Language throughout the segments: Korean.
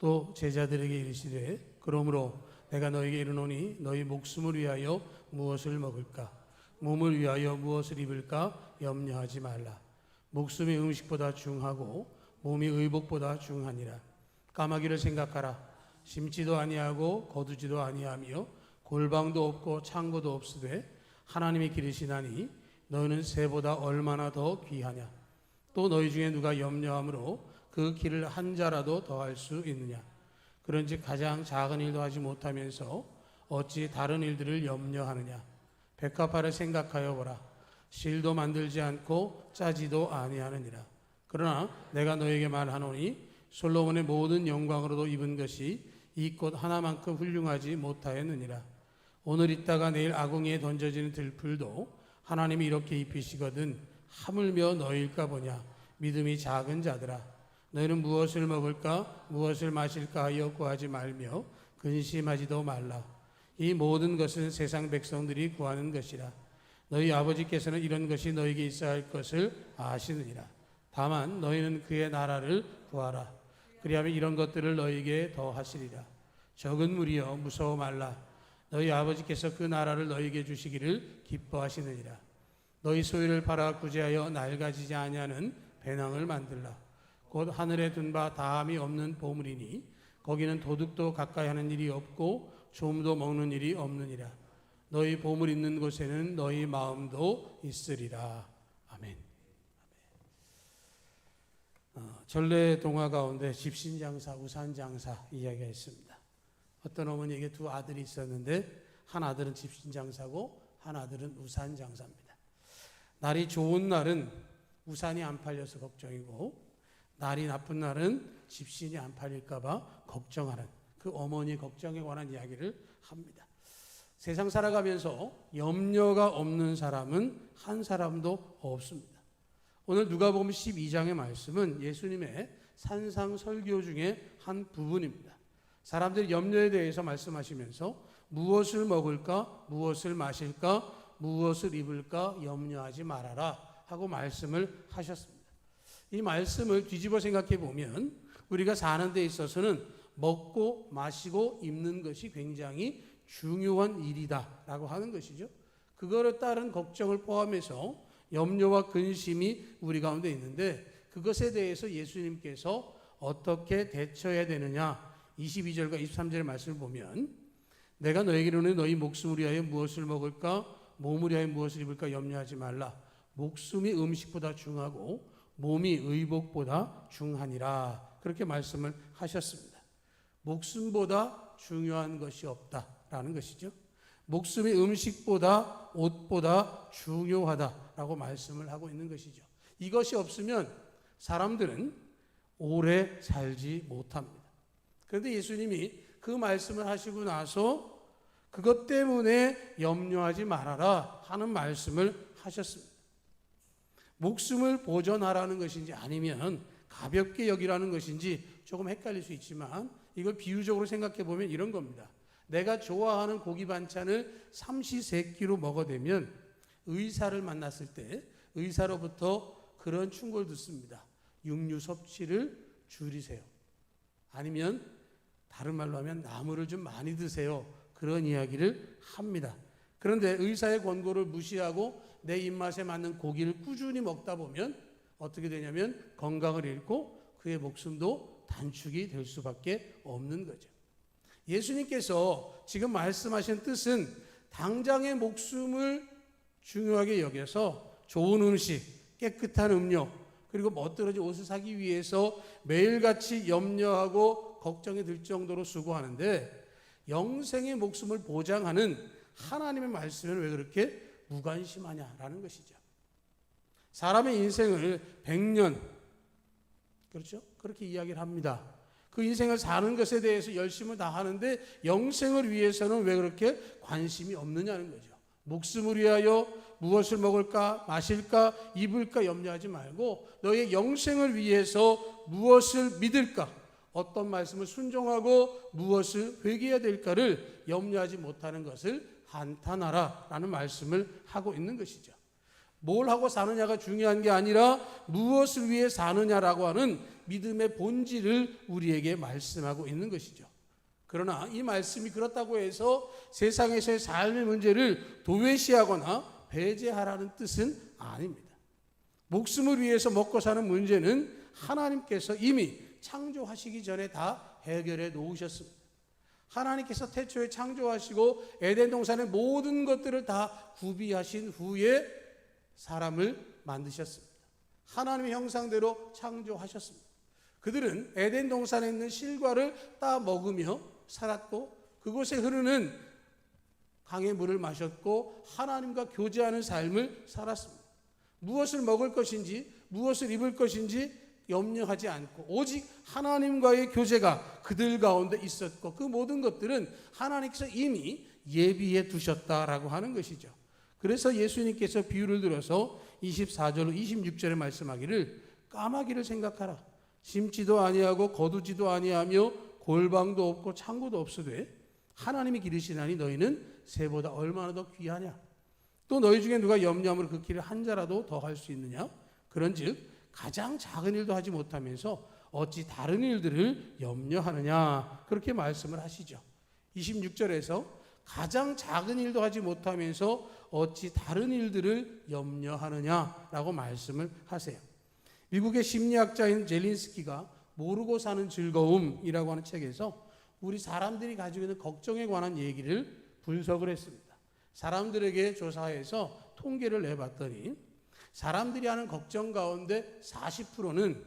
또 제자들에게 이르시되 그러므로 내가 너에게 이르노니 너희 목숨을 위하여 무엇을 먹을까 몸을 위하여 무엇을 입을까 염려하지 말라. 목숨이 음식보다 중하고 몸이 의복보다 중하니라. 까마귀를 생각하라. 심지도 아니하고 거두지도 아니하며 골방도 없고 창고도 없으되 하나님이 기르시나니 너희는 새보다 얼마나 더 귀하냐. 또 너희 중에 누가 염려함으로 그 길을 한 자라도 더할 수 있느냐. 그런즉 가장 작은 일도 하지 못하면서 어찌 다른 일들을 염려하느냐. 백합화를 생각하여 보라. 실도 만들지 않고 짜지도 아니하느니라. 그러나 내가 너에게 말하노니 솔로몬의 모든 영광으로도 입은 것이 이 꽃 하나만큼 훌륭하지 못하였느니라. 오늘 있다가 내일 아궁이에 던져지는 들풀도 하나님이 이렇게 입히시거든 하물며 너희일까 보냐. 믿음이 작은 자들아, 너희는 무엇을 먹을까 무엇을 마실까 하여 구하지 말며 근심하지도 말라. 이 모든 것은 세상 백성들이 구하는 것이라. 너희 아버지께서는 이런 것이 너희에게 있어야 할 것을 아시느니라. 다만 너희는 그의 나라를 구하라. 그리하면 이런 것들을 너희에게 더하시리라. 적은 무리여 무서워 말라. 너희 아버지께서 그 나라를 너희에게 주시기를 기뻐하시느니라. 너희 소유를 팔아 구제하여 낡아지지 아니하는 배낭을 만들라. 곧 하늘에 둔 바 다함이 없는 보물이니 거기는 도둑도 가까이 하는 일이 없고 좀도 먹는 일이 없느니라. 너희 보물 있는 곳에는 너희 마음도 있으리라. 아멘. 전래 동화 가운데 집신장사, 우산장사 이야기가 있습니다. 어떤 어머니에게 두 아들이 있었는데 한 아들은 집신장사고 한 아들은 우산장사입니다. 날이 좋은 날은 우산이 안 팔려서 걱정이고 날이 나쁜 날은 집신이 안 팔릴까 봐 걱정하는 그 어머니 걱정에 관한 이야기를 합니다. 세상 살아가면서 염려가 없는 사람은 한 사람도 없습니다. 오늘 누가복음 12장의 말씀은 예수님의 산상설교 중에 한 부분입니다. 사람들이 염려에 대해서 말씀하시면서 무엇을 먹을까, 무엇을 마실까, 무엇을 입을까 염려하지 말아라 하고 말씀을 하셨습니다. 이 말씀을 뒤집어 생각해 보면 우리가 사는 데 있어서는 먹고 마시고 입는 것이 굉장히 중요한 일이다라고 하는 것이죠. 그거를 따른 걱정을 포함해서 염려와 근심이 우리 가운데 있는데 그것에 대해서 예수님께서 어떻게 대처해야 되느냐 22절과 23절의 말씀을 보면 내가 너에게 이르노니 너희 목숨을 위하여 무엇을 먹을까 몸을 위하여 무엇을 입을까 염려하지 말라. 목숨이 음식보다 중하고 몸이 의복보다 중하니라. 그렇게 말씀을 하셨습니다. 목숨보다 중요한 것이 없다라는 것이죠. 목숨이 음식보다 옷보다 중요하다라고 말씀을 하고 있는 것이죠. 이것이 없으면 사람들은 오래 살지 못합니다. 그런데 예수님이 그 말씀을 하시고 나서 그것 때문에 염려하지 말아라 하는 말씀을 하셨습니다. 목숨을 보존하라는 것인지 아니면 가볍게 여기라는 것인지 조금 헷갈릴 수 있지만 이걸 비유적으로 생각해 보면 이런 겁니다. 내가 좋아하는 고기 반찬을 삼시세끼로 먹어대면 의사를 만났을 때 의사로부터 그런 충고를 듣습니다. 육류 섭취를 줄이세요. 아니면 다른 말로 하면 나물을 좀 많이 드세요. 그런 이야기를 합니다. 그런데 의사의 권고를 무시하고 내 입맛에 맞는 고기를 꾸준히 먹다 보면 어떻게 되냐면 건강을 잃고 그의 목숨도 단축이 될 수밖에 없는 거죠. 예수님께서 지금 말씀하신 뜻은 당장의 목숨을 중요하게 여겨서 좋은 음식, 깨끗한 음료, 그리고 멋들어진 옷을 사기 위해서 매일같이 염려하고 걱정이 들 정도로 수고하는데 영생의 목숨을 보장하는 하나님의 말씀을 왜 그렇게 무관심하냐라는 것이죠. 사람의 인생을 100년, 그렇죠? 그렇게 이야기를 합니다. 그 인생을 사는 것에 대해서 열심을 다하는데 영생을 위해서는 왜 그렇게 관심이 없느냐는 거죠. 목숨을 위하여 무엇을 먹을까, 마실까, 입을까 염려하지 말고 너의 영생을 위해서 무엇을 믿을까, 어떤 말씀을 순종하고 무엇을 회개해야 될까를 염려하지 못하는 것을 한탄하라 라는 말씀을 하고 있는 것이죠. 뭘 하고 사느냐가 중요한 게 아니라 무엇을 위해 사느냐라고 하는 믿음의 본질을 우리에게 말씀하고 있는 것이죠. 그러나 이 말씀이 그렇다고 해서 세상에서의 삶의 문제를 도외시하거나 배제하라는 뜻은 아닙니다. 목숨을 위해서 먹고 사는 문제는 하나님께서 이미 창조하시기 전에 다 해결해 놓으셨습니다. 하나님께서 태초에 창조하시고 에덴 동산의 모든 것들을 다 구비하신 후에 사람을 만드셨습니다. 하나님의 형상대로 창조하셨습니다. 그들은 에덴 동산에 있는 실과를 따 먹으며 살았고 그곳에 흐르는 강의 물을 마셨고 하나님과 교제하는 삶을 살았습니다. 무엇을 먹을 것인지 무엇을 입을 것인지 염려하지 않고 오직 하나님과의 교제가 그들 가운데 있었고 그 모든 것들은 하나님께서 이미 예비해 두셨다라고 하는 것이죠. 그래서 예수님께서 비유를 들어서 24절로 26절에 말씀하기를 까마귀를 생각하라. 심지도 아니하고 거두지도 아니하며 골방도 없고 창고도 없으되 하나님이 기르시나니 너희는 새보다 얼마나 더 귀하냐. 또 너희 중에 누가 염려함으로 그 길을 한 자라도 더 할 수 있느냐. 그런즉 가장 작은 일도 하지 못하면서 어찌 다른 일들을 염려하느냐. 그렇게 말씀을 하시죠. 26절에서 가장 작은 일도 하지 못하면서 어찌 다른 일들을 염려하느냐라고 말씀을 하세요. 미국의 심리학자인 젤린스키가 모르고 사는 즐거움이라고 하는 책에서 우리 사람들이 가지고 있는 걱정에 관한 얘기를 분석을 했습니다. 사람들에게 조사해서 통계를 내봤더니 사람들이 하는 걱정 가운데 40%는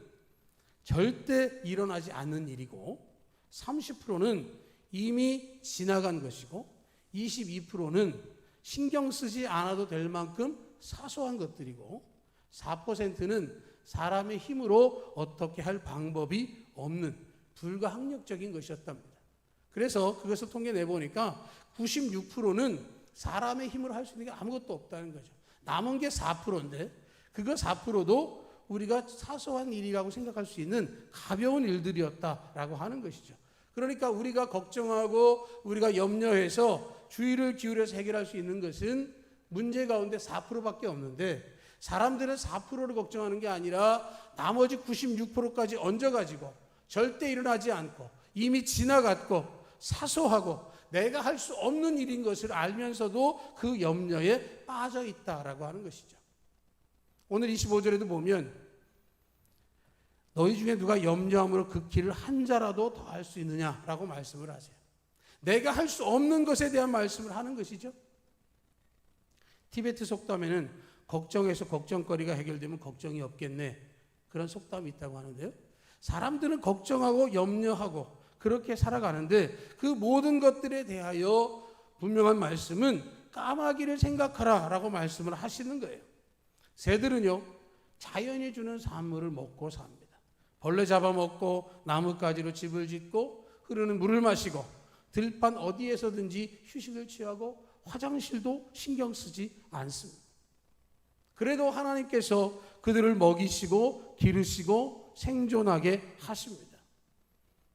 절대 일어나지 않는 일이고 30%는 이미 지나간 것이고 22%는 신경 쓰지 않아도 될 만큼 사소한 것들이고 4%는 사람의 힘으로 어떻게 할 방법이 없는 불가항력적인 것이었답니다. 그래서 그것을 통계 내보니까 96%는 사람의 힘으로 할 수 있는 게 아무것도 없다는 거죠. 남은 게 4%인데 그거 4%도 우리가 사소한 일이라고 생각할 수 있는 가벼운 일들이었다라고 하는 것이죠. 그러니까 우리가 걱정하고 우리가 염려해서 주의를 기울여서 해결할 수 있는 것은 문제 가운데 4%밖에 없는데 사람들은 4%를 걱정하는 게 아니라 나머지 96%까지 얹어가지고 절대 일어나지 않고 이미 지나갔고 사소하고 내가 할 수 없는 일인 것을 알면서도 그 염려에 빠져 있다라고 하는 것이죠. 오늘 25절에도 보면 너희 중에 누가 염려함으로 그 길을 한 자라도 더 할 수 있느냐라고 말씀을 하세요. 내가 할 수 없는 것에 대한 말씀을 하는 것이죠. 티베트 속담에는 걱정해서 걱정거리가 해결되면 걱정이 없겠네 그런 속담이 있다고 하는데요. 사람들은 걱정하고 염려하고 그렇게 살아가는데 그 모든 것들에 대하여 분명한 말씀은 까마귀를 생각하라 라고 말씀을 하시는 거예요. 새들은요 자연이 주는 산물을 먹고 삽니다. 벌레 잡아먹고 나뭇가지로 집을 짓고 흐르는 물을 마시고 들판 어디에서든지 휴식을 취하고 화장실도 신경 쓰지 않습니다. 그래도 하나님께서 그들을 먹이시고 기르시고 생존하게 하십니다.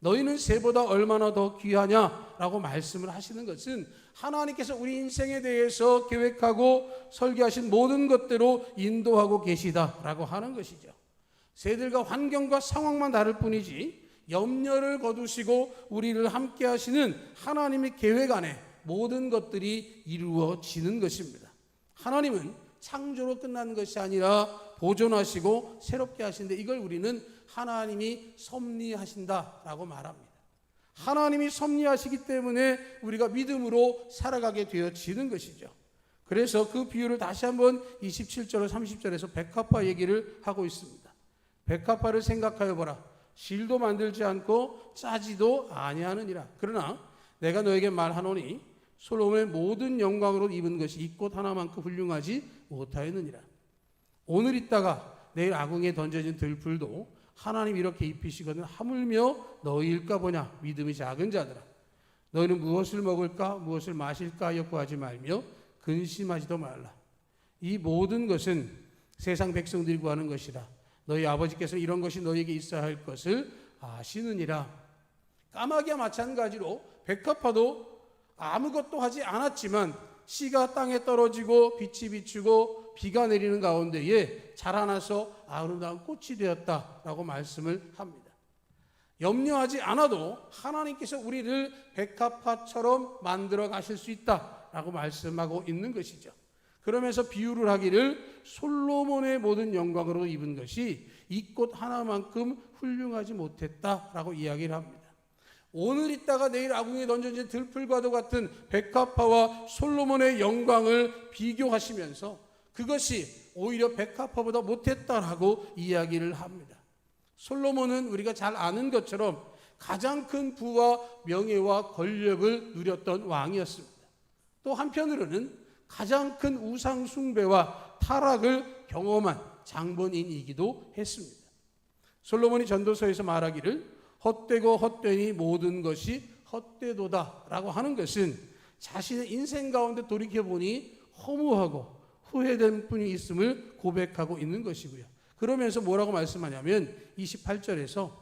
너희는 새보다 얼마나 더 귀하냐라고 말씀을 하시는 것은 하나님께서 우리 인생에 대해서 계획하고 설계하신 모든 것대로 인도하고 계시다라고 하는 것이죠. 새들과 환경과 상황만 다를 뿐이지 염려를 거두시고 우리를 함께 하시는 하나님의 계획 안에 모든 것들이 이루어지는 것입니다. 하나님은 창조로 끝나는 것이 아니라 보존하시고 새롭게 하시는데 이걸 우리는 하나님이 섭리하신다라고 말합니다. 하나님이 섭리하시기 때문에 우리가 믿음으로 살아가게 되어지는 것이죠. 그래서 그 비유를 다시 한번 27절 30절에서 백합화 얘기를 하고 있습니다. 백합화를 생각하여 보라. 실도 만들지 않고 짜지도 아니하느니라. 그러나 내가 너에게 말하노니 솔로몬의 모든 영광으로 입은 것이 이 꽃 하나만큼 훌륭하지 못하였느니라. 오늘 있다가 내일 아궁이에 던져진 들풀도 하나님 이렇게 입히시거든 하물며 너희일까 보냐. 믿음이 작은 자들아. 너희는 무엇을 먹을까 무엇을 마실까 하여 구하지 말며 근심하지도 말라. 이 모든 것은 세상 백성들이 구하는 것이라. 너희 아버지께서 이런 것이 너희에게 있어야 할 것을 아시느니라. 까마귀와 마찬가지로 백합화도 아무것도 하지 않았지만 씨가 땅에 떨어지고 빛이 비추고 비가 내리는 가운데에 자라나서 아름다운 꽃이 되었다라고 말씀을 합니다. 염려하지 않아도 하나님께서 우리를 백합화처럼 만들어 가실 수 있다라고 말씀하고 있는 것이죠. 그러면서 비유를 하기를 솔로몬의 모든 영광으로 입은 것이 이 꽃 하나만큼 훌륭하지 못했다라고 이야기를 합니다. 오늘 있다가 내일 아궁이에 던져진 들풀과도 같은 백합화와 솔로몬의 영광을 비교하시면서 그것이 오히려 백합화보다 못했다라고 이야기를 합니다. 솔로몬은 우리가 잘 아는 것처럼 가장 큰 부와 명예와 권력을 누렸던 왕이었습니다. 또 한편으로는 가장 큰 우상 숭배와 타락을 경험한 장본인이기도 했습니다. 솔로몬이 전도서에서 말하기를 헛되고 헛되니 모든 것이 헛되도다 라고 하는 것은 자신의 인생 가운데 돌이켜보니 허무하고 후회된 분이 있음을 고백하고 있는 것이고요. 그러면서 뭐라고 말씀하냐면 28절에서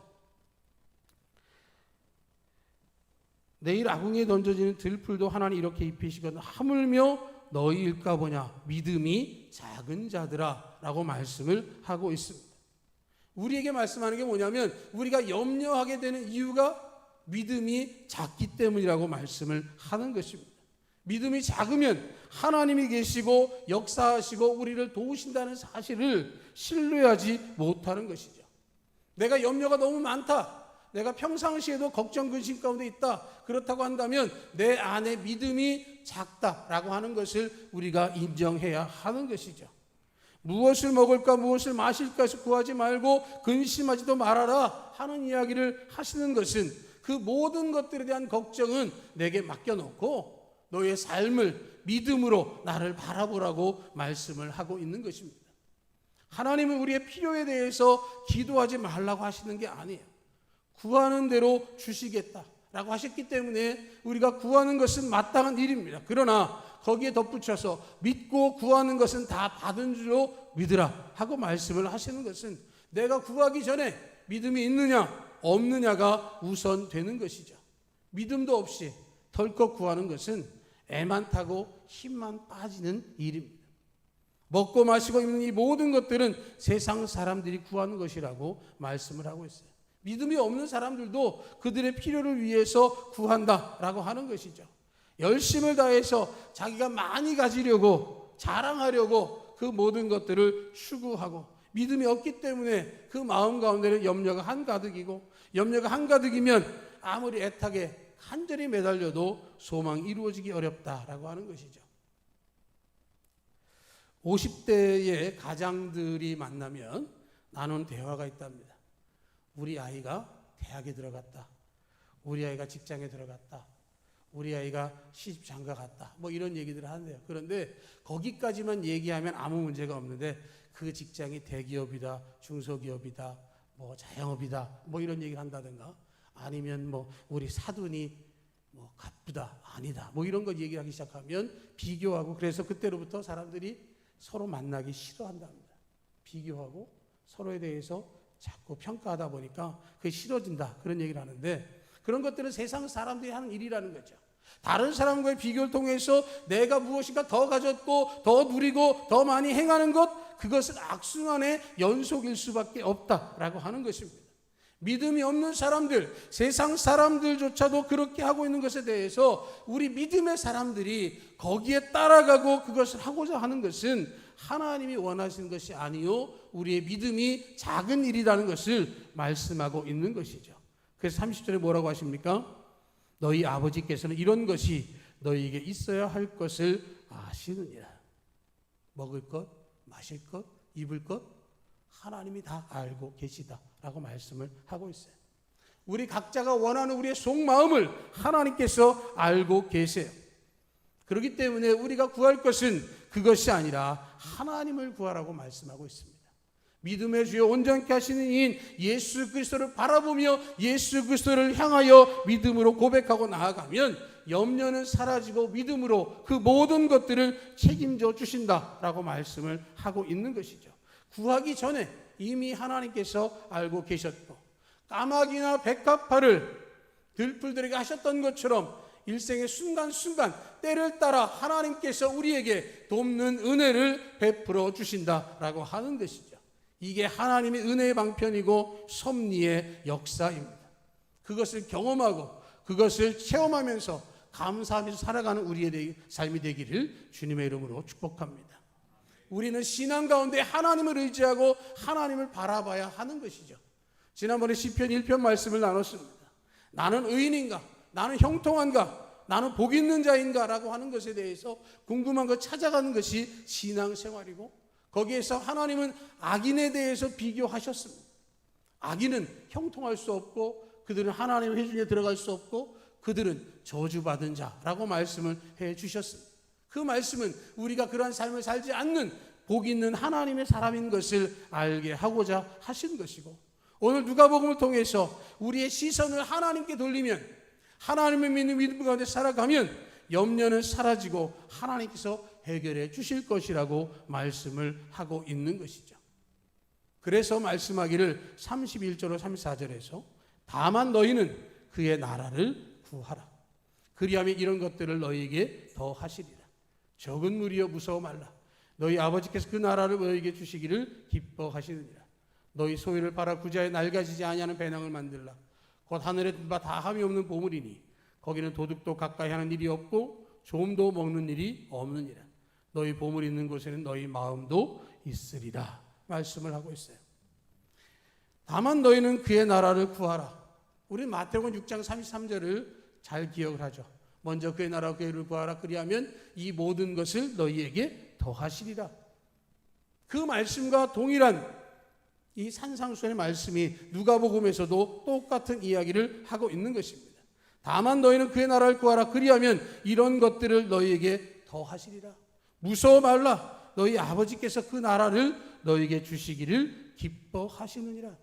내일 아궁이에 던져지는 들풀도 하나님 이렇게 입히시거든 하물며 너희일까 보냐 믿음이 작은 자들아 라고 말씀을 하고 있습니다. 우리에게 말씀하는 게 뭐냐면 우리가 염려하게 되는 이유가 믿음이 작기 때문이라고 말씀을 하는 것입니다. 믿음이 작으면 하나님이 계시고 역사하시고 우리를 도우신다는 사실을 신뢰하지 못하는 것이죠. 내가 염려가 너무 많다. 내가 평상시에도 걱정 근심 가운데 있다. 그렇다고 한다면 내 안에 믿음이 작다라고 하는 것을 우리가 인정해야 하는 것이죠. 무엇을 먹을까 무엇을 마실까 해서 구하지 말고 근심하지도 말아라 하는 이야기를 하시는 것은 그 모든 것들에 대한 걱정은 내게 맡겨놓고 너의 삶을 믿음으로 나를 바라보라고 말씀을 하고 있는 것입니다. 하나님은 우리의 필요에 대해서 기도하지 말라고 하시는 게 아니에요. 구하는 대로 주시겠다라고 하셨기 때문에 우리가 구하는 것은 마땅한 일입니다. 그러나 거기에 덧붙여서 믿고 구하는 것은 다 받은 줄로 믿으라 하고 말씀을 하시는 것은 내가 구하기 전에 믿음이 있느냐 없느냐가 우선되는 것이죠. 믿음도 없이 덜컥 구하는 것은 애만 타고 힘만 빠지는 일입니다. 먹고 마시고 입는 이 모든 것들은 세상 사람들이 구하는 것이라고 말씀을 하고 있어요. 믿음이 없는 사람들도 그들의 필요를 위해서 구한다라고 하는 것이죠. 열심을 다해서 자기가 많이 가지려고 자랑하려고 그 모든 것들을 추구하고 믿음이 없기 때문에 그 마음 가운데는 염려가 한가득이고 염려가 한가득이면 아무리 애타게 간절히 매달려도 소망이 이루어지기 어렵다라고 하는 것이죠. 50대의 가장들이 만나면 나눈 대화가 있답니다. 우리 아이가 대학에 들어갔다. 우리 아이가 직장에 들어갔다. 우리 아이가 시집 장가 갔다. 뭐 이런 얘기들을 하는데요. 그런데 거기까지만 얘기하면 아무 문제가 없는데 그 직장이 대기업이다, 중소기업이다, 뭐 자영업이다, 뭐 이런 얘기를 한다든가 아니면 뭐 우리 사돈이 뭐 가쁘다, 아니다, 뭐 이런 거 얘기하기 시작하면 비교하고 그래서 그때로부터 사람들이 서로 만나기 싫어한답니다. 비교하고 서로에 대해서 자꾸 평가하다 보니까 그게 싫어진다 그런 얘기를 하는데 그런 것들은 세상 사람들이 하는 일이라는 거죠. 다른 사람과의 비교를 통해서 내가 무엇인가 더 가졌고 더 누리고 더 많이 행하는 것 그것은 악순환의 연속일 수밖에 없다라고 하는 것입니다. 믿음이 없는 사람들, 세상 사람들조차도 그렇게 하고 있는 것에 대해서 우리 믿음의 사람들이 거기에 따라가고 그것을 하고자 하는 것은 하나님이 원하시는 것이 아니요 우리의 믿음이 작은 일이라는 것을 말씀하고 있는 것이죠. 그래서 30절에 뭐라고 하십니까? 너희 아버지께서는 이런 것이 너희에게 있어야 할 것을 아시느니라. 먹을 것, 마실 것, 입을 것 하나님이 다 알고 계시다라고 말씀을 하고 있어요. 우리 각자가 원하는 우리의 속마음을 하나님께서 알고 계세요. 그렇기 때문에 우리가 구할 것은 그것이 아니라 하나님을 구하라고 말씀하고 있습니다. 믿음의 주여 온전케 하시는 이인 예수 그리스도를 바라보며 예수 그리스도를 향하여 믿음으로 고백하고 나아가면 염려는 사라지고 믿음으로 그 모든 것들을 책임져 주신다라고 말씀을 하고 있는 것이죠. 구하기 전에 이미 하나님께서 알고 계셨고 까마귀나 백합화를 들풀들에게 하셨던 것처럼 일생의 순간순간 때를 따라 하나님께서 우리에게 돕는 은혜를 베풀어 주신다라고 하는 것이죠. 이게 하나님의 은혜의 방편이고 섭리의 역사입니다. 그것을 경험하고 그것을 체험하면서 감사하면서 살아가는 우리의 삶이 되기를 주님의 이름으로 축복합니다. 우리는 신앙 가운데 하나님을 의지하고 하나님을 바라봐야 하는 것이죠. 지난번에 시편 1편 말씀을 나눴습니다. 나는 의인인가? 나는 형통한가? 나는 복 있는 자인가? 라고 하는 것에 대해서 궁금한 것 찾아가는 것이 신앙생활이고, 거기에서 하나님은 악인에 대해서 비교하셨습니다. 악인은 형통할 수 없고 그들은 하나님의 회중에 들어갈 수 없고 그들은 저주받은 자라고 말씀을 해 주셨습니다. 그 말씀은 우리가 그러한 삶을 살지 않는 복 있는 하나님의 사람인 것을 알게 하고자 하신 것이고, 오늘 누가복음을 통해서 우리의 시선을 하나님께 돌리면, 하나님을 믿는 믿음 가운데 살아가면 염려는 사라지고 하나님께서 해결해 주실 것이라고 말씀을 하고 있는 것이죠. 그래서 말씀하기를 31절로 34절에서 다만 너희는 그의 나라를 구하라. 그리하면 이런 것들을 너희에게 더 하시리라. 적은 무리여 무서워 말라. 너희 아버지께서 그 나라를 너희에게 주시기를 기뻐하시느니라. 너희 소유를 팔아 부자의 낡아지지 아니하는 배낭을 만들라. 곧 하늘에 바 다함이 없는 보물이니 거기는 도둑도 가까이 하는 일이 없고 좀도 먹는 일이 없느니라. 너희 보물 있는 곳에는 너희 마음도 있으리라. 말씀을 하고 있어요. 다만 너희는 그의 나라를 구하라. 우리는 마태복음 6장 33절을 잘 기억을 하죠. 먼저 그의 나라와 그의 의를 구하라. 그리하면 이 모든 것을 너희에게 더하시리라. 그 말씀과 동일한 이 산상수훈의 말씀이 누가복음에서도 똑같은 이야기를 하고 있는 것입니다. 다만 너희는 그의 나라를 구하라. 그리하면 이런 것들을 너희에게 더하시리라. 무서워 말라. 너희 아버지께서 그 나라를 너희에게 주시기를 기뻐하시느니라.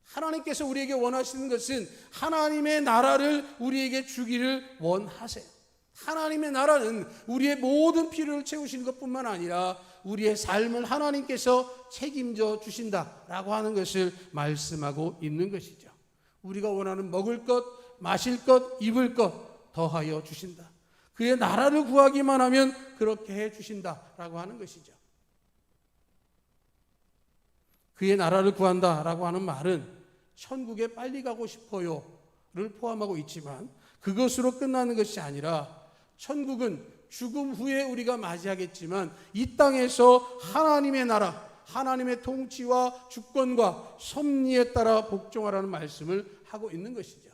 하나님께서 우리에게 원하시는 것은 하나님의 나라를 우리에게 주기를 원하세요. 하나님의 나라는 우리의 모든 필요를 채우시는 것뿐만 아니라 우리의 삶을 하나님께서 책임져 주신다라고 하는 것을 말씀하고 있는 것이죠. 우리가 원하는 먹을 것, 마실 것, 입을 것 더하여 주신다. 그의 나라를 구하기만 하면 그렇게 해 주신다라고 하는 것이죠. 그의 나라를 구한다라고 하는 말은 천국에 빨리 가고 싶어요를 포함하고 있지만 그것으로 끝나는 것이 아니라 천국은 죽음 후에 우리가 맞이하겠지만 이 땅에서 하나님의 나라, 하나님의 통치와 주권과 섭리에 따라 복종하라는 말씀을 하고 있는 것이죠.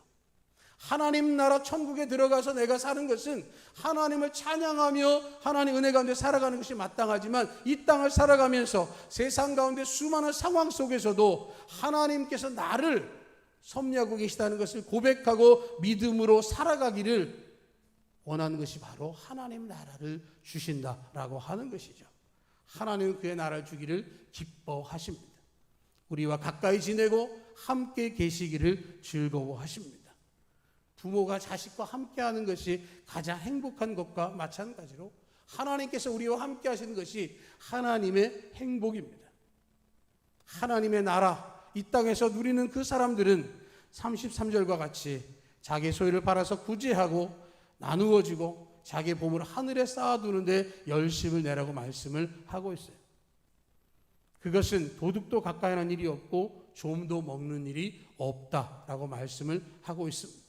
하나님 나라 천국에 들어가서 내가 사는 것은 하나님을 찬양하며 하나님 은혜 가운데 살아가는 것이 마땅하지만 이 땅을 살아가면서 세상 가운데 수많은 상황 속에서도 하나님께서 나를 섭리하고 계시다는 것을 고백하고 믿음으로 살아가기를 원하는 것이 바로 하나님 나라를 주신다라고 하는 것이죠. 하나님은 그의 나라를 주기를 기뻐하십니다. 우리와 가까이 지내고 함께 계시기를 즐거워하십니다. 부모가 자식과 함께하는 것이 가장 행복한 것과 마찬가지로 하나님께서 우리와 함께 하시는 것이 하나님의 행복입니다. 하나님의 나라, 이 땅에서 누리는 그 사람들은 33절과 같이 자기 소유를 팔아서 구제하고 나누어지고 자기의 보물을 하늘에 쌓아두는데 열심을 내라고 말씀을 하고 있어요. 그것은 도둑도 가까이 하는 일이 없고 좀도 먹는 일이 없다라고 말씀을 하고 있습니다.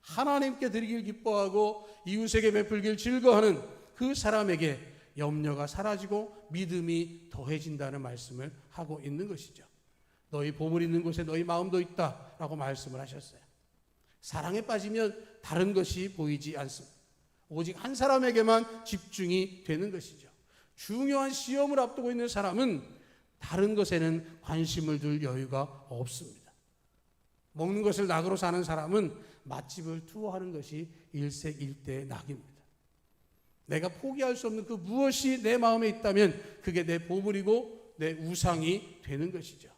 하나님께 드리길 기뻐하고 이웃에게 베풀길 즐거워하는 그 사람에게 염려가 사라지고 믿음이 더해진다는 말씀을 하고 있는 것이죠. 너희 보물 있는 곳에 너희 마음도 있다라고 말씀을 하셨어요. 사랑에 빠지면 다른 것이 보이지 않습니다. 오직 한 사람에게만 집중이 되는 것이죠. 중요한 시험을 앞두고 있는 사람은 다른 것에는 관심을 둘 여유가 없습니다. 먹는 것을 낙으로 사는 사람은 맛집을 투어하는 것이 일색일대의 낙입니다. 내가 포기할 수 없는 그 무엇이 내 마음에 있다면 그게 내 보물이고 내 우상이 되는 것이죠.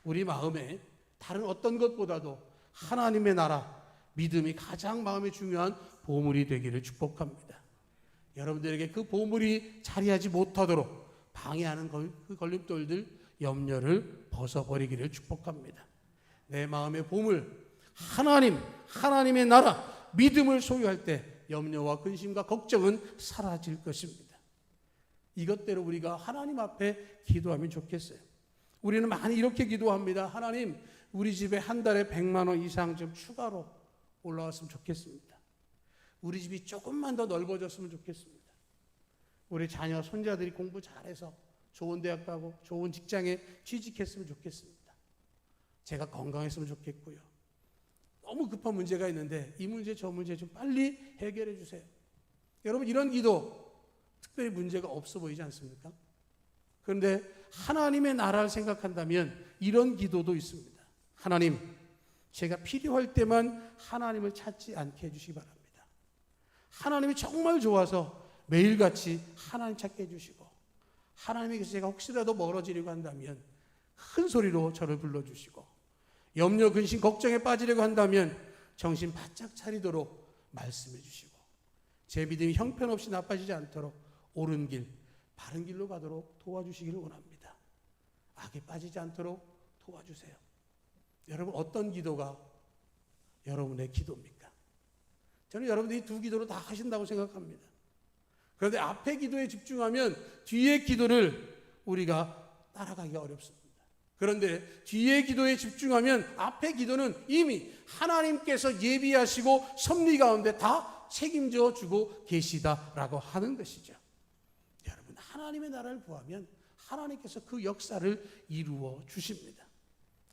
우리 마음에 다른 어떤 것보다도 하나님의 나라, 믿음이 가장 마음에 중요한 보물이 되기를 축복합니다. 여러분들에게 그 보물이 자리하지 못하도록 방해하는 그 걸림돌들, 염려를 벗어버리기를 축복합니다. 내 마음의 보물, 하나님의 나라, 믿음을 소유할 때 염려와 근심과 걱정은 사라질 것입니다. 이것대로 우리가 하나님 앞에 기도하면 좋겠어요. 우리는 많이 이렇게 기도합니다. 하나님, 우리 집에 한 달에 100만 원 이상 좀 추가로 올라왔으면 좋겠습니다. 우리 집이 조금만 더 넓어졌으면 좋겠습니다. 우리 자녀, 손자들이 공부 잘해서 좋은 대학 가고 좋은 직장에 취직했으면 좋겠습니다. 제가 건강했으면 좋겠고요. 너무 급한 문제가 있는데 이 문제 저 문제 좀 빨리 해결해 주세요. 여러분, 이런 기도 특별히 문제가 없어 보이지 않습니까? 그런데 하나님의 나라를 생각한다면 이런 기도도 있습니다. 하나님, 제가 필요할 때만 하나님을 찾지 않게 해주시기 바랍니다. 하나님이 정말 좋아서 매일같이 하나님 찾게 해주시고, 하나님에게서 제가 혹시라도 멀어지려고 한다면 큰 소리로 저를 불러주시고, 염려, 근심, 걱정에 빠지려고 한다면 정신 바짝 차리도록 말씀해 주시고, 제 믿음이 형편없이 나빠지지 않도록 옳은 길, 바른 길로 가도록 도와주시기를 원합니다. 악에 빠지지 않도록 도와주세요. 여러분, 어떤 기도가 여러분의 기도입니까? 저는 여러분들이 두 기도로 다 하신다고 생각합니다. 그런데 앞에 기도에 집중하면 뒤의 기도를 우리가 따라가기가 어렵습니다. 그런데 뒤의 기도에 집중하면 앞의 기도는 이미 하나님께서 예비하시고 섭리 가운데 다 책임져 주고 계시다라고 하는 것이죠. 여러분, 하나님의 나라를 구하면 하나님께서 그 역사를 이루어 주십니다.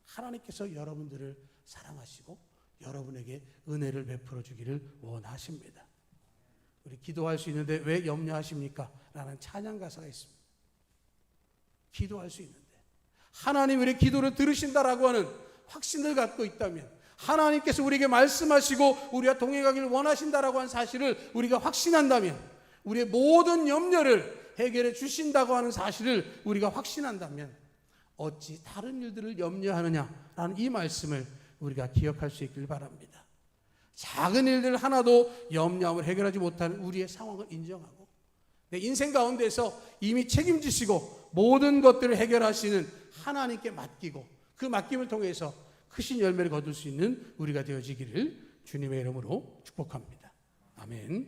하나님께서 여러분들을 사랑하시고 여러분에게 은혜를 베풀어 주기를 원하십니다. 우리 기도할 수 있는데 왜 염려하십니까? 라는 찬양 가사가 있습니다. 기도할 수 있는데 하나님 우리의 기도를 들으신다라고 하는 확신을 갖고 있다면, 하나님께서 우리에게 말씀하시고 우리와 동행하기를 원하신다라고 하는 사실을 우리가 확신한다면, 우리의 모든 염려를 해결해 주신다고 하는 사실을 우리가 확신한다면 어찌 다른 일들을 염려하느냐라는 이 말씀을 우리가 기억할 수 있길 바랍니다. 작은 일들 하나도 염려함을 해결하지 못하는 우리의 상황을 인정하고, 내 인생 가운데서 이미 책임지시고 모든 것들을 해결하시는 하나님께 맡기고, 그 맡김을 통해서 크신 열매를 거둘 수 있는 우리가 되어지기를 주님의 이름으로 축복합니다. 아멘.